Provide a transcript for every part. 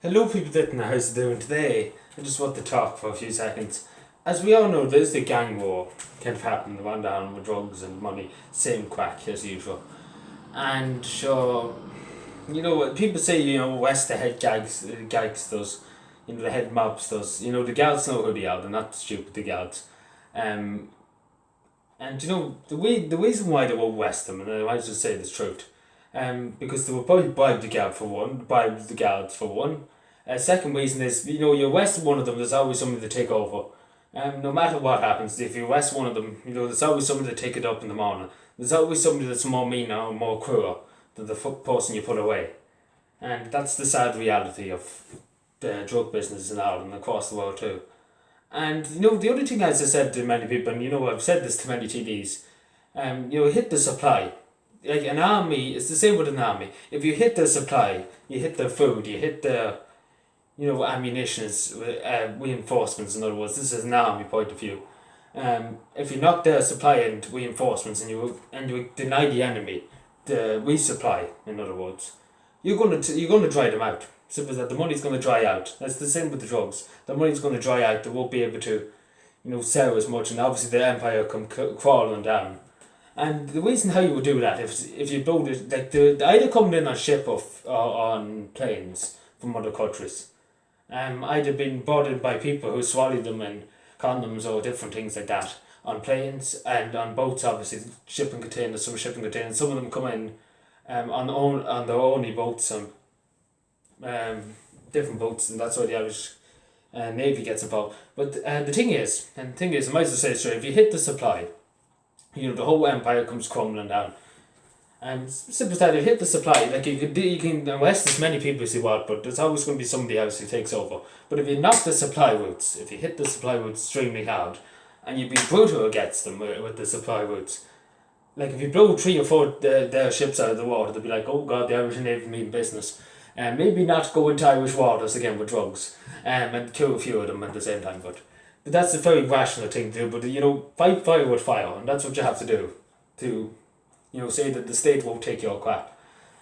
Hello, people that know how's it doing today. I just want to talk for a few seconds. As we all know, there's the gang war kind of happening, the one down with drugs and money, same quack as usual. And sure, you know what people say, West the head gangsters, the head mobsters, the gals know who they are, they're not stupid, the gals. Um, and the reason why they were West them, and I might just say the truth, because they were probably bribed the guards for one. Second reason is, you arrest one of them, there's always somebody to take over. No matter what happens, if you arrest one of them, there's always somebody to take it up in the morning. There's always somebody that's more mean or more cruel than the person you put away. And that's the sad reality of the drug business in Ireland and across the world too. And the other thing, as I said to many people, and I've said this to many TDs, hit the supply. Like an army, it's the same with an army. If you hit the supply, you hit the food, you hit the ammunitions, reinforcements. In other words, this is an army point of view. If you knock the supply and reinforcements, and you deny the enemy the resupply, in other words, you're gonna dry them out. Simple as that. The money's gonna dry out. That's the same with the drugs. The money's gonna dry out. They won't be able to, sell as much, and obviously the empire come crawling down. And the reason how you would do that, if you build it, like the either coming in on ship or on planes from other countries, either being brought in by people who swallow them in condoms or different things like that on planes and on boats. Obviously, shipping containers, some of them come in on their only boats and different boats, and that's why the Irish Navy gets involved. But the thing is, I might as well say it straight, if you hit the supply, the whole empire comes crumbling down. And simple as that, you hit the supply, like you can arrest as many people as you want, but there's always going to be somebody else who takes over. But if you knock the supply routes, if you hit the supply routes extremely hard, and you be brutal against them with the supply routes, like if you blow 3 or 4 their ships out of the water, they'll be like, oh God, the Irish Navy mean business. And maybe not go into Irish waters again with drugs, and kill a few of them at the same time, but that's a very rational thing to do. But fight fire with fire, and that's what you have to do to say that the state won't take your crap,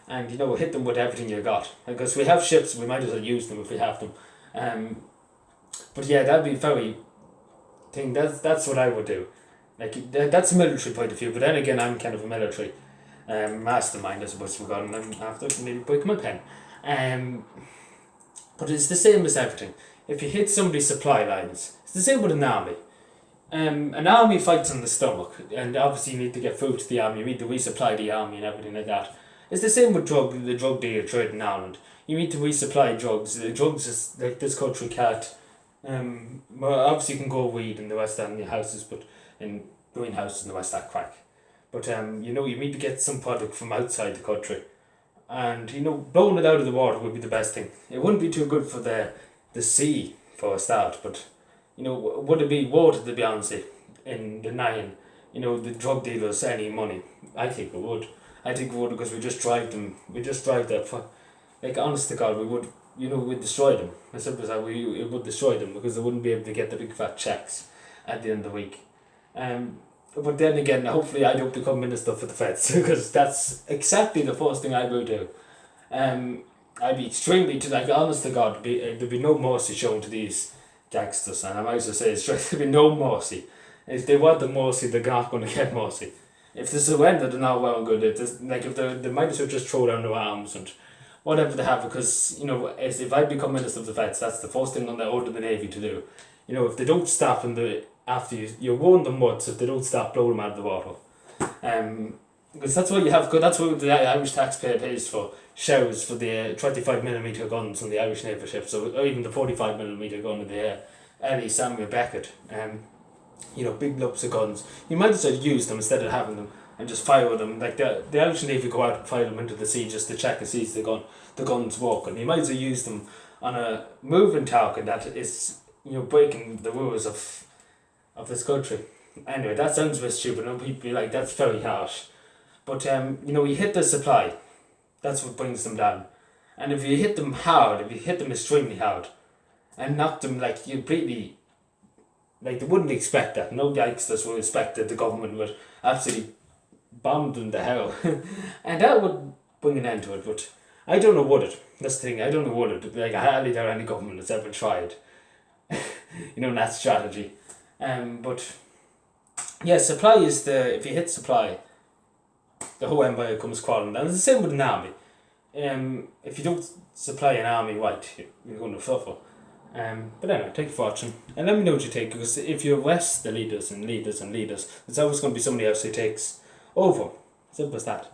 and hit them with everything you got. Because we have ships, we might as well use them if we have them. But yeah, that'd be very thing. That's what I would do. Like that's a military point of view. But then again, I'm kind of a military mastermind, I suppose we've got, and I'm after maybe break my pen. But it's the same as everything. If you hit somebody's supply lines, it's the same with an army. An army fights on the stomach, and obviously you need to get food to the army, you need to resupply the army and everything like that. It's the same with the drug dealer trade in Ireland. You need to resupply drugs. The drugs is like this country can't. Well, obviously you can grow weed in the West End in houses, but in greenhouses in the West, that crack. But you need to get some product from outside the country, and blowing it out of the water would be the best thing. It wouldn't be too good for the sea for a start, but would it be water, to be honest, in denying, the drug dealers any money? I think it would. I think it would, because we just drive them. We just drive that for, like, honest to God, we would, we'd destroy them. As simple as that, it would destroy them, because they wouldn't be able to get the big fat checks at the end of the week. But then again, hopefully I don't become minister for the feds, because that's exactly the first thing I will do. I'd be extremely, like, honest to God, there'd be no mercy shown to these gangsters, and I might as well say it straight, there'll be no mercy. If they want the mercy, they're not going to get mercy. If they surrender, they're not well and good. If they might as well just throw down their arms and whatever they have, because if I become minister of the feds, that's the first thing on the order of the Navy to do. If they don't stop after you warn them once, if they don't stop, blow them out of the water. Because that's what you have. That's what the Irish taxpayer pays for shells for the 25mm guns on the Irish naval ships, or even the 45mm gun of the Ellie Samuel Beckett. Big lumps of guns. You might as well use them instead of having them and just fire them. Like the Irish Navy go out and fire them into the sea just to check and see if the guns work, and you might as well use them on a moving target that is breaking the rules of this country. Anyway, that sounds a bit stupid, and people be like, that's very harsh. But you hit the supply, that's what brings them down. And if you hit them hard, if you hit them extremely hard, and knock them like completely, like they wouldn't expect that. No gangsters would expect that the government would absolutely bomb them to hell. And that would bring an end to it. But I don't know what it. That's the thing. I don't know what it. Like, I hardly doubt any government has ever tried. That strategy. But yeah, supply is if you hit supply, the whole empire comes crawling down. It's the same with an army. If you don't supply an army right, you're going to suffer. But anyway, thank you for watching. And let me know what you think, because if you're West, the leaders and leaders and leaders, there's always going to be somebody else who takes over. Simple as that.